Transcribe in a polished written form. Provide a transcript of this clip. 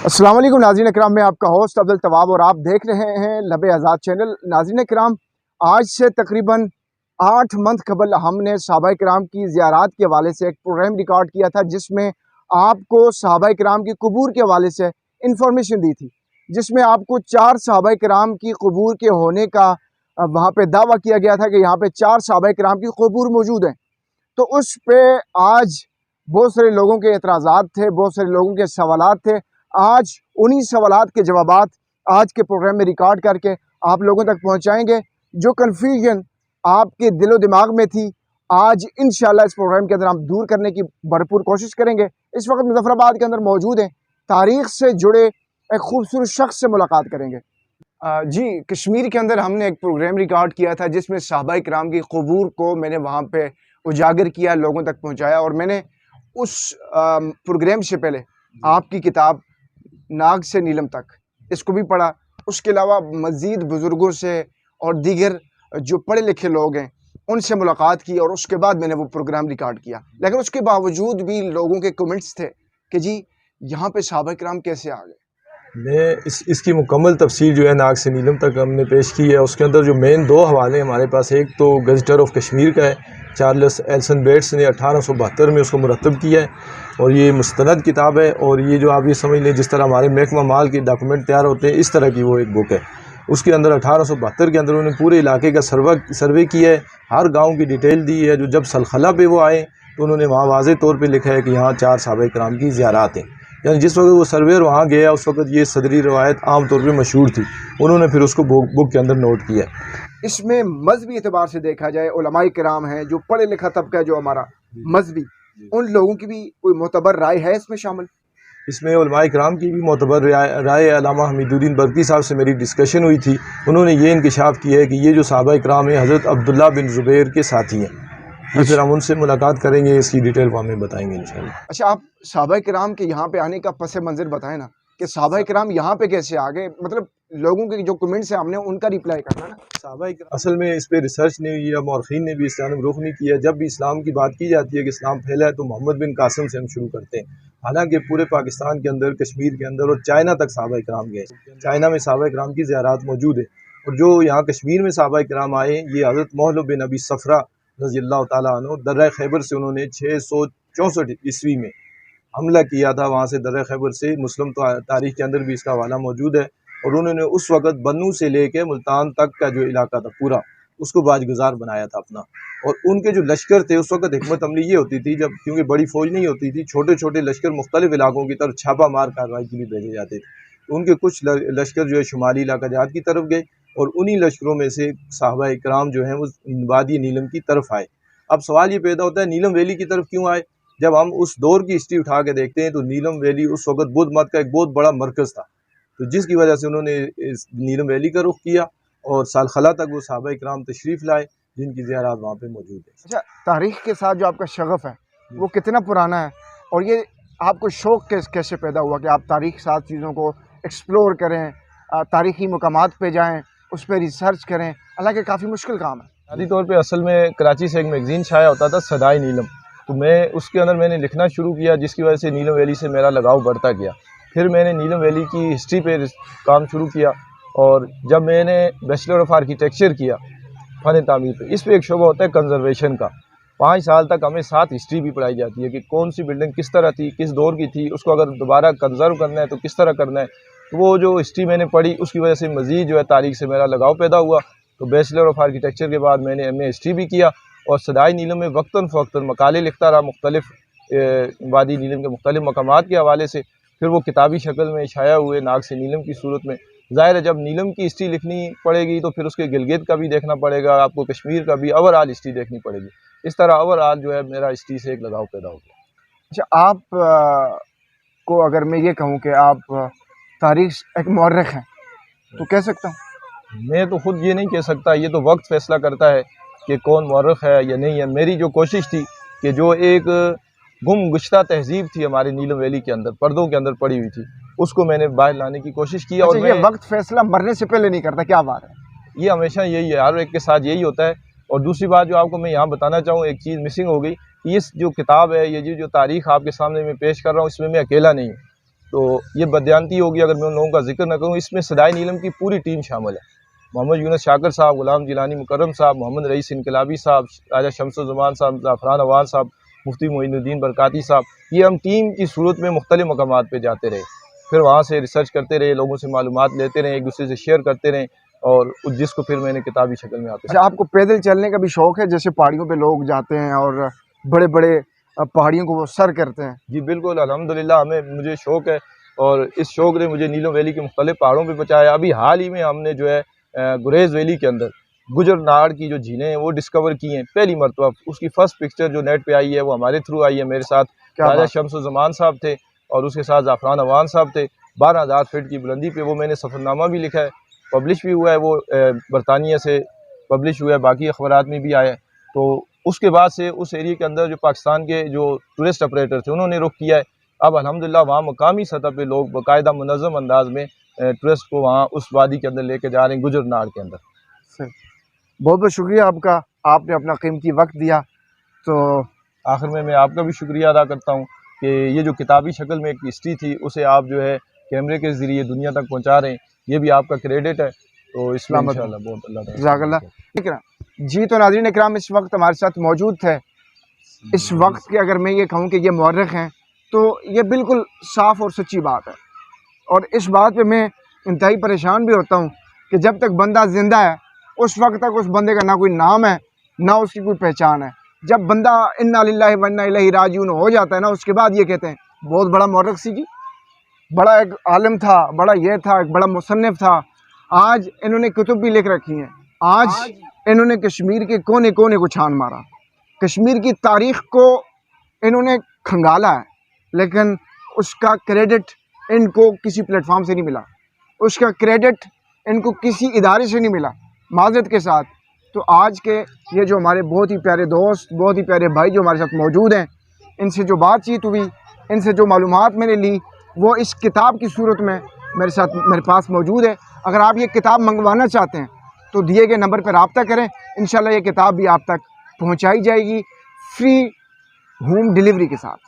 अस्सलाम वालेकुम नाज़रीन इकराम, मैं आपका होस्ट अब्दुल तवाब और आप देख रहे हैं लबे आज़ाद चैनल। नाज़रीन इकराम, आज से तकरीबन 8 मंथ कबल हमने सहाबा इकराम की ज़ियारत के हवाले से एक प्रोग्राम रिकॉर्ड किया था, जिसमें आपको सहाबा इकराम की क़ुबूर के हवाले से इंफॉर्मेशन दी थी, जिसमें आपको 4 सहाबा इकराम की क़ुबूर के होने का वहाँ पे दावा किया गया था कि यहाँ पे 4 सहाबा इकराम की क़ुबूर मौजूद हैं। तो उस पे आज बहुत सारे लोगों के एतराज़ात थे, बहुत सारे लोगों के सवालात थे। आज उन्हीं सवालात के जवाबात आज के प्रोग्राम में रिकॉर्ड करके आप लोगों तक पहुंचाएंगे। जो कन्फ्यूजन आपके दिलो दिमाग में थी, आज इंशाल्लाह इस प्रोग्राम के अंदर हम दूर करने की भरपूर कोशिश करेंगे। इस वक्त मुजफ्फराबाद के अंदर मौजूद हैं, तारीख़ से जुड़े एक खूबसूरत शख्स से मुलाकात करेंगे। जी, कश्मीर के अंदर हमने एक प्रोग्राम रिकॉर्ड किया था, जिसमें सहाबा इकराम की क़ुबूर को मैंने वहाँ पे उजागर किया, लोगों तक पहुँचाया। और मैंने उस प्रोग्राम से पहले आपकी किताब नाग से नीलम तक, इसको भी पढ़ा। उसके अलावा मज़ीद बुज़ुर्गों से और दीगर जो पढ़े लिखे लोग हैं उनसे मुलाकात की, और उसके बाद मैंने वो प्रोग्राम रिकॉर्ड किया। लेकिन उसके बावजूद भी लोगों के कमेंट्स थे कि जी यहाँ पे सहाबा इकराम कैसे आ गए। मैं इसकी मुकम्मल तफसील जो है नाग से नीलम तक हमने पेश की है। उसके अंदर जो मेन 2 हवाले हमारे पास, एक तो गज़ेटर ऑफ कश्मीर का है, चार्ल्स एल्सन बेट्स ने 1872 में उसको मुरतब किया है, और ये मुस्तनद किताब है। और ये जो आप ये समझ लें, जिस तरह हमारे महकमा माल के डॉक्यूमेंट तैयार होते हैं, इस तरह की वो एक बुक है। उसके अंदर 1872 के अंदर उन्होंने पूरे इलाके का सर्वे किया है, हर गाँव की डिटेल दी है। जो जब सलखला पे वो आए तो उन्होंने वहाँ वाज़े तौर पर लिखा है कि यहाँ 4 सहाबा इकराम की ज़ियारत हैं। यानी जिस वक्त वो सर्वेयर वहाँ गया, उस वक्त ये सदरी रवायत आम तौर पे मशहूर थी, उन्होंने फिर उसको बुक के अंदर नोट किया। इसमें मजहबी एतबार से देखा जाए, उलमाए किराम हैं, जो पढ़े लिखा तबका है, जो हमारा मजहबी, उन लोगों की भी कोई मोतबर राय है इसमें शामिल? इसमें उलमाए किराम की भी मोतबर राय अल्लामा हमीदुद्दीन बरकी साहब से मेरी डिस्कशन हुई थी। उन्होंने ये इंकशाफ किया है कि ये जो सहाबा इकराम हैं हज़रत अब्दुल्ला बिन ज़ुबैर के साथी हैं। फिर हम उनसे मुलाकात करेंगे, इसकी डिटेल वो हमें बताएंगे इंशाल्लाह। अच्छा, आप सहाबा किराम के यहाँ पे आने का पस मंज़र बताएं ना, कि सहाबा किराम यहाँ पे कैसे आ गए। मतलब लोगों के जो कमेंट्स हैं, हमने उनका रिप्लाई करना ना। सहाबा इकराम असल में इस पे रिसर्च नहीं हुई है, मौरखीन ने भी इस जानब रुख नहीं किया। जब भी इस्लाम की बात की जाती है कि इस्लाम फैला है, तो मोहम्मद बिन कासिम से हम शुरू करते हैं। हालांकि पूरे पाकिस्तान के अंदर, कश्मीर के अंदर और चाइना तक सहाबा इकराम गए। चाइना में सहाबा इकराम की ज़ियारत मौजूद है। और जो यहाँ कश्मीर में सहाबा इकराम आए, ये हज़रत महल बिन अबी सफ़रा रज़ियल्लाहु ताला अन्हु दर्रा खैबर से उन्होंने 664 ईस्वी में हमला किया था। वहाँ से दर्रा खैबर से मुस्लिम तारीख़ के अंदर भी इसका हवाला मौजूद है। और उन्होंने उस वक़्त बन्नू से लेके मुल्तान तक का जो इलाका था पूरा, उसको बाजगुजार बनाया था अपना। और उनके जो लश्कर थे उस वक़्त हिकमत अमली ये होती थी, जब क्योंकि बड़ी फ़ौज नहीं होती थी, छोटे छोटे लश्कर मुख्तलिफ़ इलाकों की तरफ छापा मार कार्रवाई के लिए भेजे जाते थे। तो उनके कुछ लश्कर जो है शुमाली इलाका जहाद की तरफ गए, और उन्हीं लश्करों में से सहाबा इकराम जो हैं वो वादी नीलम की तरफ आए। अब सवाल ये पैदा होता है, नीलम वैली की तरफ क्यों आए? जब हम उस दौर की हिस्ट्री उठा के देखते हैं, तो नीलम वैली उस वक़्त बुद्ध मत का एक बहुत बड़ा मरकज़ था, तो जिसकी वजह से उन्होंने इस नीलम वैली का रुख किया, और सालखला तक वो सहाबा इकराम तशरीफ़ लाए, जिनकी ज़ियारत वहाँ पे मौजूद है। अच्छा, तारीख़ के साथ जो आपका शगफ़ है वो कितना पुराना है, और ये आपको शौक़ कैसे पैदा हुआ कि आप तारीख़ के साथ चीज़ों को एक्सप्लोर करें, तारीख़ी मकामात पे जाएँ, उस पर रिसर्च करें? हालांकि काफ़ी मुश्किल काम है। बुनियादी तौर पे असल में कराची से एक मैगज़ीन शाया होता था, सदाई नीलम, तो मैं उसके अंदर मैंने लिखना शुरू किया, जिसकी वजह से नीलम वैली से मेरा लगाव बढ़ता गया। फिर मैंने नीलम वैली की हिस्ट्री पे काम शुरू किया, और जब मैंने बैचलर ऑफ आर्किटेक्चर किया फ़न तामीर पे, इस पे एक शोबा होता है कंजर्वेशन का। 5 साल तक हमें साथ हिस्ट्री भी पढ़ाई जाती है कि कौन सी बिल्डिंग किस तरह थी, किस दौर की थी, उसको अगर दोबारा कंजर्व करना है तो किस तरह करना है। तो वो जो हिस्ट्री मैंने पढ़ी, उसकी वजह से मज़ीद जो है तारीख़ से मेरा लगाव पैदा हुआ। तो बैचलर ऑफ आर्किटेक्चर के बाद मैंने MA हिस्ट्री भी किया, और सदाई नीलम में वक्तन फ़वक्तन मकाले लिखता रहा, मुख्तलिफ़ वादी नीलम के मुख्तलिफ़ मकामात के हवाले से। फिर वो किताबी शक्ल में शाया हुए नाग से नीलम की सूरत में। ज़ाहिर है, जब नीलम की हिस्ट्री लिखनी पड़ेगी तो फिर उसके गिलगित का भी देखना पड़ेगा, आपको कश्मीर का भी ओवरऑल हिस्ट्री देखनी पड़ेगी। इस तरह ओवरऑल जो है मेरा हिस्ट्री से एक लगाव पैदा हो गया। अच्छा, आप को अगर मैं ये कहूँ कि आप तारीख़ एक मौर्रिख़ हैं, तो कह सकता हूँ? मैं तो ख़ुद ये नहीं कह सकता, ये तो वक्त फ़ैसला करता है कि कौन मौर्रिख़ है या नहीं है। मेरी जो कोशिश थी कि जो एक गुमगुश्ता तहज़ीब थी हमारी नीलम वैली के अंदर, पर्दों के अंदर पड़ी हुई थी, उसको मैंने बाहर लाने की कोशिश की। अच्छा, और ये वक्त फ़ैसला मरने से पहले नहीं करता, क्या बात है? ये हमेशा यही है, हर एक के साथ यही होता है। और दूसरी बात जो आपको मैं यहाँ बताना चाहूँ, एक चीज़ मिसिंग हो गई, ये जो किताब है, ये जो तारीख़ आपके सामने मैं पेश कर रहा हूँ, इसमें मैं अकेला नहीं हूँ। تو یہ بدیانتی ہوگی اگر میں ان لوگوں کا ذکر نہ کروں. اس میں صدائے نیلم کی پوری ٹیم شامل ہے. محمد یونس شاکر صاحب، غلام جیلانی مکرم صاحب، محمد رئیس انقلابی صاحب، راجہ شمس الزمان صاحب، زعفران عوان صاحب، مفتی معین الدین برکاتی صاحب. یہ ہم ٹیم کی صورت میں مختلف مقامات پہ جاتے رہے، پھر وہاں سے ریسرچ کرتے رہے، لوگوں سے معلومات لیتے رہے، ایک دوسرے سے شیئر کرتے رہے، اور جس کو پھر میں نے کتابی شکل میں اچھا، آپ کو پیدل چلنے کا بھی شوق ہے؟ جیسے پہاڑیوں پہ لوگ جاتے ہیں اور بڑے بڑے پہاڑیوں کو وہ سر کرتے ہیں. جی بالکل، الحمدللہ مجھے شوق ہے، اور اس شوق نے مجھے نیلم ویلی کے مختلف پہاڑوں پہ پہنچایا. ابھی حال ہی میں ہم نے جو ہے گریز ویلی کے اندر گجر ناڑ کی جو جھیلیں ہیں وہ ڈسکور کی ہیں پہلی مرتبہ. اس کی فرسٹ پکچر جو نیٹ پہ آئی ہے وہ ہمارے تھرو آئی ہے. میرے ساتھ راجہ شمس الزمان صاحب تھے اور اس کے ساتھ زعفران عوان صاحب تھے. 12,000 فٹ کی بلندی پہ وہ میں نے سفر نامہ بھی لکھا ہے، پبلش بھی ہوا ہے، وہ برطانیہ سے پبلش ہوا ہے، باقی اخبارات میں بھی آیا ہے. تو اس کے بعد سے اس ایریے کے اندر جو پاکستان کے جو ٹورسٹ آپریٹر تھے انہوں نے رخ کیا ہے. اب الحمدللہ وہاں مقامی سطح پہ لوگ باقاعدہ منظم انداز میں ٹورسٹ کو وہاں اس وادی کے اندر لے کے جا رہے ہیں، گجر ناڑ کے اندر. بہت بہت شکریہ آپ کا، آپ نے اپنا قیمتی وقت دیا. تو آخر میں آپ کا بھی شکریہ ادا کرتا ہوں کہ یہ جو کتابی شکل میں ایک ہسٹری تھی اسے آپ جو ہے کیمرے کے ذریعے دنیا تک پہنچا رہے ہیں، یہ بھی آپ کا کریڈٹ ہے. تو اس میں انشاءاللہ بہت اللہ جزاک اللہ. جی تو ناظرین اکرام اس وقت ہمارے ساتھ موجود تھے. اس وقت کے اگر میں یہ کہوں کہ یہ مورخ ہیں تو یہ بالکل صاف اور سچی بات ہے، اور اس بات پہ میں انتہائی پریشان بھی ہوتا ہوں کہ جب تک بندہ زندہ ہے اس وقت تک اس بندے کا نہ کوئی نام ہے نہ اس کی کوئی پہچان ہے. جب بندہ انا للہ و انا الیہ راجعون ہو جاتا ہے نا، اس کے بعد یہ کہتے ہیں بہت بڑا مورخ سی جی، بڑا ایک عالم تھا، بڑا یہ تھا، ایک بڑا مصنف تھا. آج انہوں نے کتب بھی لکھ رکھی ہیں، آج انہوں نے کشمیر کے کونے کونے کو چھان مارا، کشمیر کی تاریخ کو انہوں نے کھنگالا ہے، لیکن اس کا کریڈٹ ان کو کسی پلیٹ فارم سے نہیں ملا، اس کا کریڈٹ ان کو کسی ادارے سے نہیں ملا، معذرت کے ساتھ. تو آج کے یہ جو ہمارے بہت ہی پیارے دوست، بہت ہی پیارے بھائی جو ہمارے ساتھ موجود ہیں، ان سے جو بات چیت ہوئی، ان سے جو معلومات میں نے لی، وہ اس کتاب کی صورت میں میرے پاس موجود ہے. اگر آپ یہ کتاب منگوانا چاہتے ہیں تو دیے گئے نمبر پر رابطہ کریں، انشاءاللہ یہ کتاب بھی آپ تک پہنچائی جائے گی فری ہوم ڈیلیوری کے ساتھ.